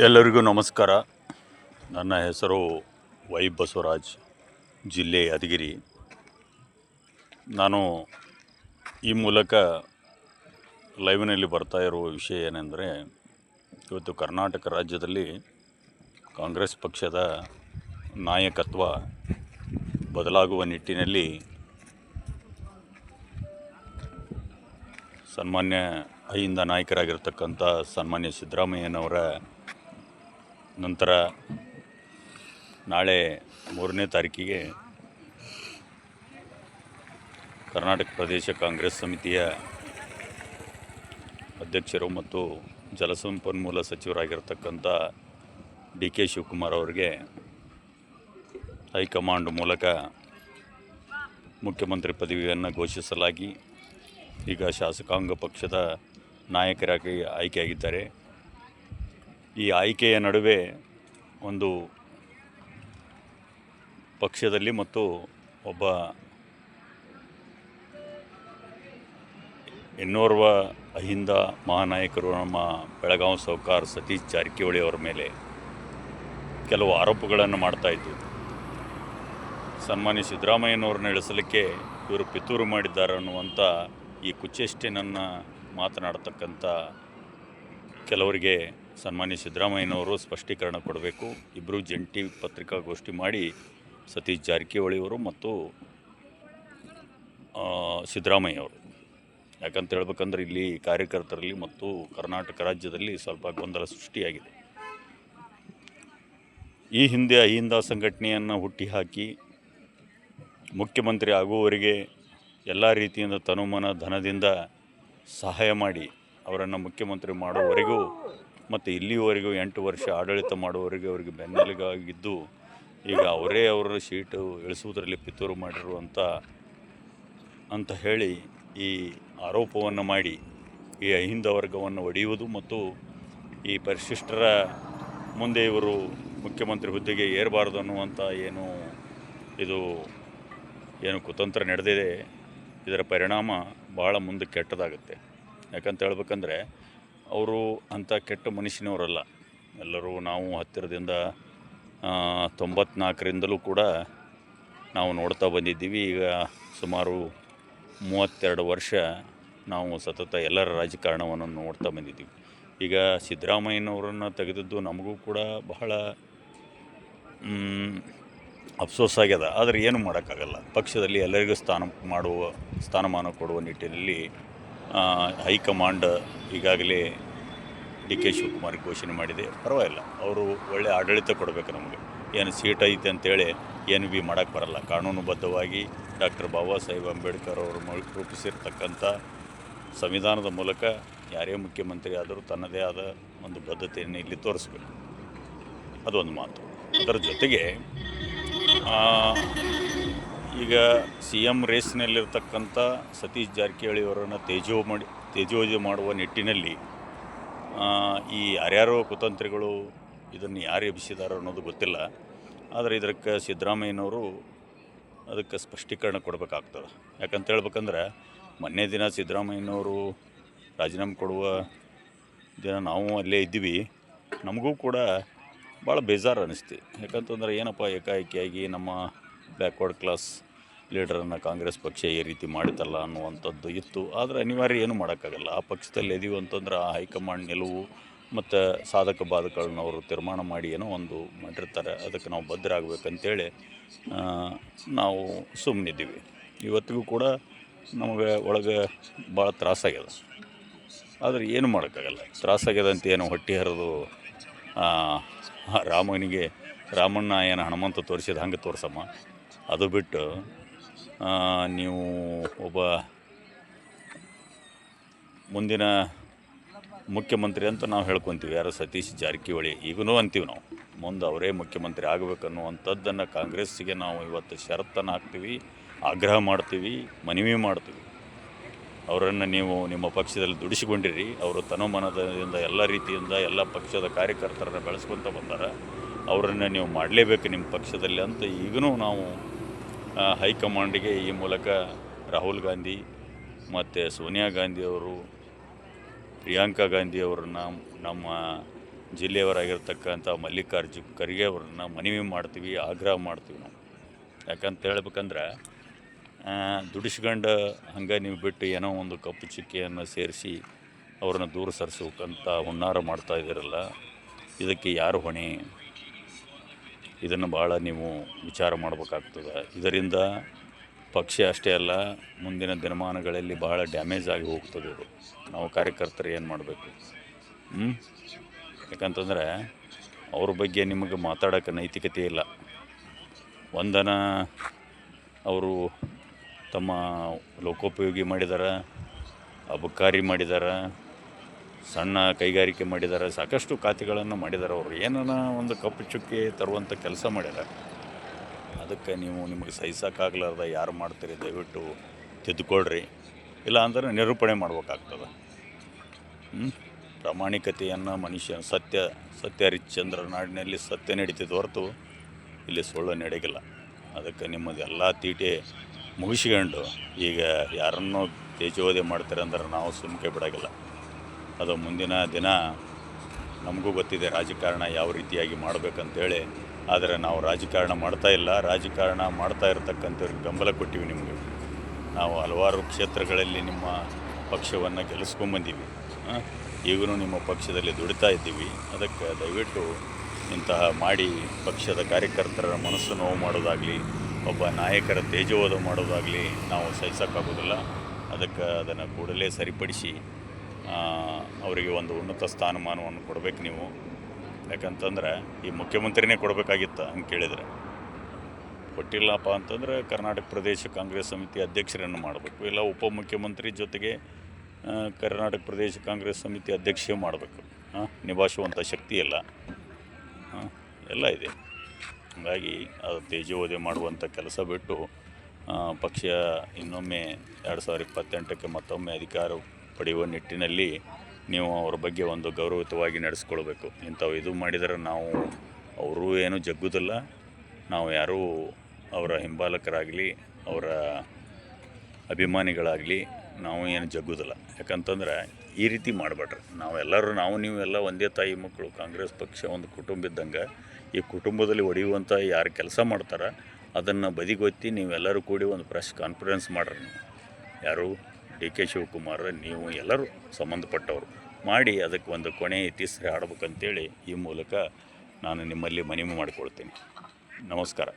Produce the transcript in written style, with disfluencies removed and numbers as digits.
ಎಲ್ಲರಿಗೂ ನಮಸ್ಕಾರ. ನನ್ನ ಹೆಸರು ವೈ ಬಸವರಾಜ್, ಜಿಲ್ಲೆ ಯಾದಗಿರಿ. ನಾನು ಈ ಮೂಲಕ ಲೈವ್ನಲ್ಲಿ ಬರ್ತಾ ಇರುವ ವಿಷಯ ಏನೆಂದರೆ, ಇವತ್ತು ಕರ್ನಾಟಕ ರಾಜ್ಯದಲ್ಲಿ ಕಾಂಗ್ರೆಸ್ ಪಕ್ಷದ ನಾಯಕತ್ವ ಬದಲಾಗುವ ನಿಟ್ಟಿನಲ್ಲಿ ಸನ್ಮಾನ್ಯ ಅಹಿಂದ ನಾಯಕರಾಗಿರ್ತಕ್ಕಂಥ ಸನ್ಮಾನ್ಯ ಸಿದ್ದರಾಮಯ್ಯನವರ ನಂತರ ನಾಳೆ 3ನೇ ತಾರೀಕಿಗೆ ಕರ್ನಾಟಕ ಪ್ರದೇಶ ಕಾಂಗ್ರೆಸ್ ಸಮಿತಿಯ ಅಧ್ಯಕ್ಷರು ಮತ್ತು ಜಲಸಂಪನ್ಮೂಲ ಸಚಿವರಾಗಿರ್ತಕ್ಕಂಥ ಡಿ ಕೆ ಶಿವಕುಮಾರ್ ಅವರಿಗೆ ಹೈಕಮಾಂಡ್ ಮೂಲಕ ಮುಖ್ಯಮಂತ್ರಿ ಪದವಿಯನ್ನು ಘೋಷಿಸಲಾಗಿ ಈಗ ಶಾಸಕಾಂಗ ಪಕ್ಷದ ನಾಯಕರಾಗಿ ಆಯ್ಕೆಯಾಗಿದ್ದಾರೆ. ಈ ಆಯ್ಕೆಯ ನಡುವೆ ಒಂದು ಪಕ್ಷದಲ್ಲಿ ಮತ್ತು ಒಬ್ಬ ಇನ್ನೋರ್ವ ಅಹಿಂದ ಮಹಾನಾಯಕರು ನಮ್ಮ ಬೆಳಗಾವಿ ಸಾಹುಕಾರ ಸತೀಶ್ ಜಾರಕಿಹೊಳಿ ಅವರ ಮೇಲೆ ಕೆಲವು ಆರೋಪಗಳನ್ನು ಮಾಡ್ತಾಯಿದ್ದು, ಸನ್ಮಾನ್ಯ ಸಿದ್ದರಾಮಯ್ಯನವ್ರನ್ನ ಇಳಿಸಲಿಕ್ಕೆ ಇವರು ಪಿತೂರು ಮಾಡಿದ್ದಾರೆ ಅನ್ನುವಂಥ ಈ ಕುಚ್ಚೆಷ್ಟೇನನ್ನು ಮಾತನಾಡ್ತಕ್ಕಂಥ ಕೆಲವರಿಗೆ ಸನ್ಮಾನ್ಯ ಸಿದ್ದರಾಮಯ್ಯನವರು ಸ್ಪಷ್ಟೀಕರಣ ಕೊಡಬೇಕು. ಇಬ್ಬರು ಜಂಟಿ ಪತ್ರಿಕಾಗೋಷ್ಠಿ ಮಾಡಿ ಸತೀಶ್ ಜಾರಕಿಹೊಳಿಯವರು ಮತ್ತು ಸಿದ್ದರಾಮಯ್ಯವರು, ಯಾಕಂತ ಹೇಳ್ಬೇಕಂದ್ರೆ ಇಲ್ಲಿ ಕಾರ್ಯಕರ್ತರಲ್ಲಿ ಮತ್ತು ಕರ್ನಾಟಕ ರಾಜ್ಯದಲ್ಲಿ ಸ್ವಲ್ಪ ಗೊಂದಲ ಸೃಷ್ಟಿಯಾಗಿದೆ. ಈ ಹಿಂದೆ ಅಹಿಂದ ಸಂಘಟನೆಯನ್ನು ಹುಟ್ಟಿಹಾಕಿ ಮುಖ್ಯಮಂತ್ರಿ ಆಗುವವರಿಗೆ ಎಲ್ಲ ರೀತಿಯಿಂದ ತನುಮನ ಧನದಿಂದ ಸಹಾಯ ಮಾಡಿ ಅವರನ್ನು ಮುಖ್ಯಮಂತ್ರಿ ಮಾಡುವವರೆಗೂ ಮತ್ತು ಇಲ್ಲಿವರೆಗೂ 8 ವರ್ಷ ಆಡಳಿತ ಮಾಡುವವರೆಗೆ ಅವರಿಗೆ ಬೆನ್ನೆಲುಬಾಗಿದ್ದು, ಈಗ ಅವರೇ ಅವರ ಸೀಟು ಇಳಿಸುವುದರಲ್ಲಿ ಪಿತೂರು ಮಾಡಿರುವಂಥ ಅಂತ ಹೇಳಿ ಈ ಆರೋಪವನ್ನು ಮಾಡಿ ಈ ಅಹಿಂದ ವರ್ಗವನ್ನು ಒಡೆಯುವುದು ಮತ್ತು ಈ ಪರಿಶಿಷ್ಟರ ಮುಂದೆ ಇವರು ಮುಖ್ಯಮಂತ್ರಿ ಹುದ್ದೆಗೆ ಏರಬಾರ್ದು ಅನ್ನುವಂಥ ಏನು ಕುತಂತ್ರ ನಡೆದಿದೆ, ಇದರ ಪರಿಣಾಮ ಭಾಳ ಮುಂದೆ ಕೆಟ್ಟದಾಗುತ್ತೆ. ಯಾಕಂತ ಹೇಳ್ಬೇಕಂದ್ರೆ ಅವರು ಅಂಥ ಕೆಟ್ಟ ಮನುಷ್ಯನವರಲ್ಲ. ಎಲ್ಲರೂ ನಾವು ಹತ್ತಿರದಿಂದ 94ರಿಂದಲೂ ಕೂಡ ನಾವು ನೋಡ್ತಾ ಬಂದಿದ್ದೀವಿ. ಈಗ ಸುಮಾರು 32 ವರ್ಷ ನಾವು ಸತತ ಎಲ್ಲರ ರಾಜಕಾರಣವನ್ನು ನೋಡ್ತಾ ಬಂದಿದ್ದೀವಿ. ಈಗ ಸಿದ್ದರಾಮಯ್ಯನವರನ್ನು ತೆಗೆದದ್ದು ನಮಗೂ ಕೂಡ ಬಹಳ ಅಫ್ಸೋಸಾಗ್ಯದ. ಆದರೆ ಏನು ಮಾಡೋಕ್ಕಾಗಲ್ಲ. ಪಕ್ಷದಲ್ಲಿ ಎಲ್ಲರಿಗೂ ಸ್ಥಾನಮಾನ ಕೊಡುವ ನಿಟ್ಟಿನಲ್ಲಿ ಹೈಕಮಾಂಡ್ ಈಗಾಗಲೇ ಡಿ ಕೆ ಶಿವಕುಮಾರ್ ಘೋಷಣೆ ಮಾಡಿದೆ. ಪರವಾಗಿಲ್ಲ, ಅವರು ಒಳ್ಳೆ ಆಡಳಿತ ಕೊಡಬೇಕು. ನಮಗೆ ಏನು ಸೀಟ್ ಐತೆ ಅಂತೇಳಿ ಏನು ಬಿ ಮಾಡೋಕ್ಕೆ ಬರಲ್ಲ. ಕಾನೂನುಬದ್ಧವಾಗಿ ಡಾಕ್ಟರ್ ಬಾಬಾ ಸಾಹೇಬ್ ಅಂಬೇಡ್ಕರ್ ಅವರು ರೂಪಿಸಿರ್ತಕ್ಕಂಥ ಸಂವಿಧಾನದ ಮೂಲಕ ಯಾರೇ ಮುಖ್ಯಮಂತ್ರಿ ಆದರೂ ತನ್ನದೇ ಆದ ಒಂದು ಬದ್ಧತೆಯನ್ನು ಇಲ್ಲಿ ತೋರಿಸ್ಬೇಕು. ಅದೊಂದು ಮಾತು. ಅದರ ಜೊತೆಗೆ ಈಗ CM ರೇಸ್ನಲ್ಲಿರ್ತಕ್ಕಂಥ ಸತೀಶ್ ಜಾರಕಿಹೊಳಿ ಅವರನ್ನು ತೇಜೋವಧೆ ಮಾಡುವ ನಿಟ್ಟಿನಲ್ಲಿ ಈ ಯಾರ್ಯಾರೋ ಕುತಂತ್ರಿಗಳು ಇದನ್ನು ಯಾರು ಎಬ್ಬಿಸಿದಾರೋ ಅನ್ನೋದು ಗೊತ್ತಿಲ್ಲ. ಆದರೆ ಇದಕ್ಕೆ ಸಿದ್ದರಾಮಯ್ಯನವರು ಅದಕ್ಕೆ ಸ್ಪಷ್ಟೀಕರಣ ಕೊಡಬೇಕಾಗ್ತದೆ. ಯಾಕಂತ ಹೇಳ್ಬೇಕಂದ್ರೆ ಮೊನ್ನೆ ದಿನ ಸಿದ್ದರಾಮಯ್ಯನವರು ರಾಜೀನಾಮೆ ಕೊಡುವ ದಿನ ನಾವು ಅಲ್ಲೇ ಇದ್ದೀವಿ. ನಮಗೂ ಕೂಡ ಭಾಳ ಬೇಜಾರು ಅನ್ನಿಸ್ತು. ಯಾಕಂತಂದ್ರೆ ಏನಪ್ಪ, ಏಕಾಏಕಿಯಾಗಿ ನಮ್ಮ ಬ್ಯಾಕ್ವರ್ಡ್ ಕ್ಲಾಸ್ ಲೀಡರನ್ನು ಕಾಂಗ್ರೆಸ್ ಪಕ್ಷ ಈ ರೀತಿ ಮಾಡಿತಲ್ಲ ಅನ್ನುವಂಥದ್ದು ಇತ್ತು. ಆದರೆ ಅನಿವಾರ್ಯ ಏನು ಮಾಡೋಕ್ಕಾಗಲ್ಲ. ಆ ಪಕ್ಷದಲ್ಲಿ ಇದೀವಿ ಅಂತಂದ್ರೆ ಆ ಹೈಕಮಾಂಡ್ ನಿಲುವು ಮತ್ತು ಸಾಧಕ ಬಾಧಕಗಳನ್ನ ಅವರು ತೀರ್ಮಾನ ಮಾಡಿ ಏನೋ ಒಂದು ಮಾಡಿರ್ತಾರೆ. ಅದಕ್ಕೆ ನಾವು ಬದ್ಧರಾಗಬೇಕಂತೇಳಿ ನಾವು ಸುಮ್ಮನಿದ್ದೀವಿ. ಇವತ್ತಿಗೂ ಕೂಡ ನಮಗೆ ಒಳಗೆ ಭಾಳ ತ್ರಾಸಾಗ್ಯದ. ಆದರೆ ಏನು ಮಾಡೋಕ್ಕಾಗಲ್ಲ. ತ್ರಾಸಾಗ್ಯದ ಅಂತ ಏನು ಹೊಟ್ಟೆ ಹರಿದು ರಾಮಣ್ಣ ಏನು ಹನುಮಂತ ತೋರಿಸಿದ ಹಂಗೆ ತೋರಿಸಮ್ಮ. ಅದು ಬಿಟ್ಟು ನೀವು ಒಬ್ಬ ಮುಂದಿನ ಮುಖ್ಯಮಂತ್ರಿ ಅಂತ ನಾವು ಹೇಳ್ಕೊತೀವಿ, ಯಾರು ಸತೀಶ್ ಜಾರಕಿಹೊಳಿ ಈಗೂ ಅಂತೀವಿ ನಾವು, ಮುಂದೆ ಅವರೇ ಮುಖ್ಯಮಂತ್ರಿ ಆಗಬೇಕನ್ನುವಂಥದ್ದನ್ನು ಕಾಂಗ್ರೆಸ್ಸಿಗೆ ನಾವು ಇವತ್ತು ಷರತ್ತನ್ನು ಹಾಕ್ತೀವಿ, ಆಗ್ರಹ ಮಾಡ್ತೀವಿ, ಮನವಿ ಮಾಡ್ತೀವಿ. ಅವರನ್ನು ನೀವು ನಿಮ್ಮ ಪಕ್ಷದಲ್ಲಿ ದುಡಿಸಿಕೊಂಡಿರಿ. ಅವರು ತನುಮನದಿಂದ ಎಲ್ಲ ರೀತಿಯಿಂದ ಎಲ್ಲ ಪಕ್ಷದ ಕಾರ್ಯಕರ್ತರನ್ನು ಬೆಳೆಸ್ಕೊತ ಬಂದಾರ. ಅವರನ್ನು ನೀವು ಮಾಡಲೇಬೇಕು ನಿಮ್ಮ ಪಕ್ಷದಲ್ಲಿ ಅಂತ ಈಗಲೂ ನಾವು ಹೈಕಮಾಂಡಿಗೆ ಈ ಮೂಲಕ ರಾಹುಲ್ ಗಾಂಧಿ ಮತ್ತು ಸೋನಿಯಾ ಗಾಂಧಿಯವರು, ಪ್ರಿಯಾಂಕಾ ಗಾಂಧಿಯವ್ರನ್ನ, ನಮ್ಮ ಜಿಲ್ಲೆಯವರಾಗಿರ್ತಕ್ಕಂಥ ಮಲ್ಲಿಕಾರ್ಜುನ್ ಖರ್ಗೆ ಅವ್ರನ್ನ ಮನವಿ ಮಾಡ್ತೀವಿ, ಆಗ್ರಹ ಮಾಡ್ತೀವಿ ನಾವು. ಯಾಕಂತ ಹೇಳ್ಬೇಕಂದ್ರೆ ದುಡಿಸ್ಕೊಂಡು ಹಂಗೆ ನೀವು ಬಿಟ್ಟು ಏನೋ ಒಂದು ಕಪ್ಪು ಚುಕ್ಕಿಯನ್ನು ಸೇರಿಸಿ ಅವ್ರನ್ನ ದೂರ ಸರಿಸೋಕ್ಕಂತ ಹುನ್ನಾರ ಮಾಡ್ತಾ ಇದ್ದೀರಲ್ಲ, ಇದಕ್ಕೆ ಯಾರು ಹೊಣೆ? ಇದನ್ನು ಭಾಳ ನೀವು ವಿಚಾರ ಮಾಡಬೇಕಾಗ್ತದೆ. ಇದರಿಂದ ಪಕ್ಷ ಅಷ್ಟೇ ಅಲ್ಲ, ಮುಂದಿನ ದಿನಮಾನಗಳಲ್ಲಿ ಭಾಳ ಡ್ಯಾಮೇಜ್ ಆಗಿ ಹೋಗ್ತದೆ. ಇದು ನಾವು ಕಾರ್ಯಕರ್ತರು ಏನು ಮಾಡಬೇಕು? ಯಾಕಂತಂದರೆ ಅವ್ರ ಬಗ್ಗೆ ನಿಮಗೆ ಮಾತಾಡೋಕ್ಕೆ ನೈತಿಕತೆ ಇಲ್ಲ. ಒಂದನ ಅವರು ತಮ್ಮ ಲೋಕೋಪಯೋಗಿ ಮಾಡಿದ್ದಾರೆ, ಅಬಕಾರಿ ಮಾಡಿದ್ದಾರೆ, ಸಣ್ಣ ಕೈಗಾರಿಕೆ ಮಾಡಿದ್ದಾರೆ, ಸಾಕಷ್ಟು ಖಾತೆಗಳನ್ನು ಮಾಡಿದ್ದಾರೆ. ಅವರು ಏನನ್ನ ಒಂದು ಕಪ್ಪು ಚುಕ್ಕಿ ತರುವಂಥ ಕೆಲಸ ಮಾಡ್ಯಾರ. ಅದಕ್ಕೆ ನೀವು ನಿಮಗೆ ಸಹಿಸೋಕ್ಕಾಗಲಾರ್ದ ಯಾರು ಮಾಡ್ತೀರಿ, ದಯವಿಟ್ಟು ತಿದ್ದುಕೊಳ್ರಿ. ಇಲ್ಲ ಅಂದ್ರೆ ನಿರೂಪಣೆ ಮಾಡ್ಬೇಕಾಗ್ತದೆ. ಪ್ರಾಮಾಣಿಕತೆಯನ್ನು ಮನುಷ್ಯ ಸತ್ಯ ಹರಿಶ್ಚಂದ್ರ ನಾಡಿನಲ್ಲಿ ಸತ್ಯ ನಡೀತಿದ್ದು ಹೊರತು ಇಲ್ಲಿ ಸುಳ್ಳು ನಡೆಗಿಲ್ಲ. ಅದಕ್ಕೆ ನಿಮ್ಮದೆಲ್ಲ ತೀಟೆ ಮುಗಿಸ್ಕೊಂಡು ಈಗ ಯಾರನ್ನೋ ತೇಜೋವಧೆ ಮಾಡ್ತೀರಂದ್ರೆ ನಾವು ಸುಮ್ಕೆ ಬಿಡೋಗಿಲ್ಲ. ಅದು ಮುಂದಿನ ದಿನ ನಮಗೂ ಗೊತ್ತಿದೆ ರಾಜಕಾರಣ ಯಾವ ರೀತಿಯಾಗಿ ಮಾಡಬೇಕಂತೇಳಿ. ಆದರೆ ನಾವು ರಾಜಕಾರಣ ಮಾಡ್ತಾಯಿಲ್ಲ. ರಾಜಕಾರಣ ಮಾಡ್ತಾ ಇರ್ತಕ್ಕಂಥವ್ರಿಗೆ ಬೆಂಬಲ ಕೊಟ್ಟಿವಿ. ನಿಮಗೆ ನಾವು ಹಲವಾರು ಕ್ಷೇತ್ರಗಳಲ್ಲಿ ನಿಮ್ಮ ಪಕ್ಷವನ್ನು ಗೆಲ್ಲಿಸ್ಕೊಂಬಂದೀವಿ. ಈಗೂ ನಿಮ್ಮ ಪಕ್ಷದಲ್ಲಿ ದುಡಿತಾ ಇದ್ದೀವಿ. ಅದಕ್ಕೆ ದಯವಿಟ್ಟು ಇಂತಹ ಮಾಡಿ ಪಕ್ಷದ ಕಾರ್ಯಕರ್ತರ ಮನಸ್ಸು ನೋವು ಮಾಡೋದಾಗಲಿ, ಒಬ್ಬ ನಾಯಕರ ತೇಜೋವಧ ಮಾಡೋದಾಗಲಿ ನಾವು ಸಹಿಸೋಕ್ಕಾಗೋದಿಲ್ಲ. ಅದಕ್ಕೆ ಅದನ್ನು ಕೂಡಲೇ ಸರಿಪಡಿಸಿ ಅವರಿಗೆ ಒಂದು ಉನ್ನತ ಸ್ಥಾನಮಾನವನ್ನು ಕೊಡಬೇಕು ನೀವು. ಯಾಕಂತಂದ್ರೆ ಈ ಮುಖ್ಯಮಂತ್ರಿನೇ ಕೊಡಬೇಕಾಗಿತ್ತು. ಹಂಗೆ ಕೇಳಿದರೆ ಕೊಟ್ಟಿಲ್ಲಪ್ಪ ಅಂತಂದರೆ ಕರ್ನಾಟಕ ಪ್ರದೇಶ ಕಾಂಗ್ರೆಸ್ ಸಮಿತಿ ಅಧ್ಯಕ್ಷರನ್ನು ಮಾಡಬೇಕು, ಇಲ್ಲ ಉಪಮುಖ್ಯಮಂತ್ರಿ ಜೊತೆಗೆ ಕರ್ನಾಟಕ ಪ್ರದೇಶ ಕಾಂಗ್ರೆಸ್ ಸಮಿತಿ ಅಧ್ಯಕ್ಷ ಮಾಡಬೇಕು. ನಿಭಾಯಿಸುವಂಥ ಶಕ್ತಿ ಇಲ್ಲ, ಎಲ್ಲ ಇದೆ. ಹಾಗಾಗಿ ಅದು ತೇಜೋವಧೆ ಮಾಡುವಂಥ ಕೆಲಸ ಬಿಟ್ಟು ಪಕ್ಷ ಇನ್ನೊಮ್ಮೆ 2028ಕ್ಕೆ ಮತ್ತೊಮ್ಮೆ ಅಧಿಕಾರ ಪಡೆಯುವ ನಿಟ್ಟಿನಲ್ಲಿ ನೀವು ಅವ್ರ ಬಗ್ಗೆ ಒಂದು ಗೌರವಯುತವಾಗಿ ನಡೆಸ್ಕೊಳ್ಬೇಕು. ಇಂಥವು ಇದು ಮಾಡಿದರೆ ನಾವು ಅವರು ಏನೂ ಜಗ್ಗುದಿಲ್ಲ. ನಾವು ಯಾರೂ ಅವರ ಹಿಂಬಾಲಕರಾಗಲಿ ಅವರ ಅಭಿಮಾನಿಗಳಾಗಲಿ ನಾವು ಏನು ಜಗ್ಗುದಿಲ್ಲ. ಯಾಕಂತಂದ್ರೆ ಈ ರೀತಿ ಮಾಡಬೇಡ್ರಿ. ನಾವು ನೀವೆಲ್ಲ ಒಂದೇ ತಾಯಿ ಮಕ್ಕಳು. ಕಾಂಗ್ರೆಸ್ ಪಕ್ಷ ಒಂದು ಕುಟುಂಬ ಇದ್ದಂಗೆ. ಈ ಕುಟುಂಬದಲ್ಲಿ ಒಡೆಯುವಂಥ ಯಾರು ಕೆಲಸ ಮಾಡ್ತಾರೆ ಅದನ್ನು ಬದಿಗೊತ್ತಿ ನೀವೆಲ್ಲರೂ ಕೂಡಿ ಒಂದು ಪ್ರೆಸ್ ಕಾನ್ಫರೆನ್ಸ್ ಮಾಡ್ರಿ. ನೀವು ಯಾರು DK ಶಿವಕುಮಾರ್, ನೀವು ಎಲ್ಲರೂ ಸಂಬಂಧಪಟ್ಟವರು ಮಾಡಿ ಅದಕ್ಕೆ ಒಂದು ಕೊನೆ ಇತಿಶ್ರೀ ಆಡ್ಬೇಕಂತೇಳಿ ಈ ಮೂಲಕ ನಾನು ನಿಮ್ಮಲ್ಲಿ ಮನವಿ ಮಾಡಿಕೊಳ್ತೀನಿ. ನಮಸ್ಕಾರ.